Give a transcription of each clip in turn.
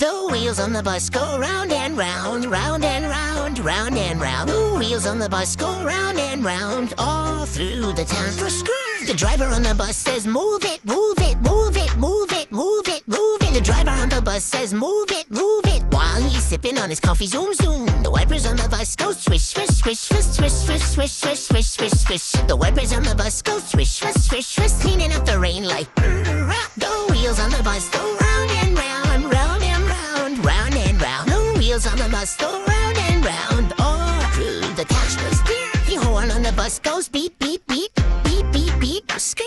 The wheels on the bus go round and round, round and round, round and round. The wheels on the bus go round and round, all through the town. The driver on the bus says, move it, move it, move it, move it, move it, move it. The driver on the bus says, move it, while he's sipping on his coffee. Zoom, zoom. The wipers on the bus go swish, swish, swish, swish, swish, swish, swish, swish, swish, swish, swish. The wipers on the bus go swish, swish, swish, swish, cleaning up the rain like. The wheels on the bus go round and round, round and round, round and round. The wheels on the bus go round and round, all through the town. The horn on the bus goes beep, beep, beep, beep, beep, beep, skrrr.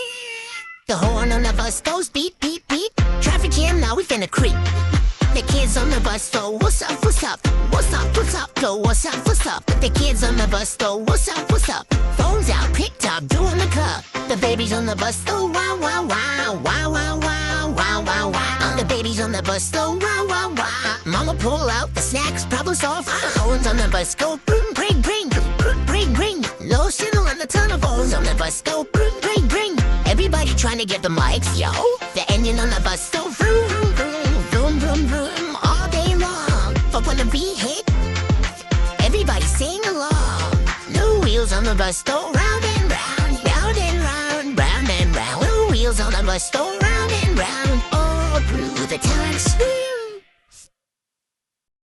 The horn on the bus goes beep, beep, beep. Traffic jam, now we finna creep. The kids on the bus go, what's up, what's up? What's up, what's up? Go, what's up, what's up? The kids on the bus go, what's up, what's up? Phones out, picked up, doing the club. The babies on the bus go, wow, wow, wow, wow, wow, wow, wow, wow, wow. The babies on the bus go, wow, wow, wow. Mama pull out the snacks, problem solved. Phones on the bus go, bring, bring, bring, bring, bring. Low signal on the tunnel. Phones on the bus go, bring, bring, bring. Everybody trying to get the mics, yo. The engine on the bus go, vroom, vroom, vroom, vroom, vroom, vroom, all day long. But when the beat hit, everybody sing along. The wheels on the bus go round and round, round and round, round and round. The wheels on the bus go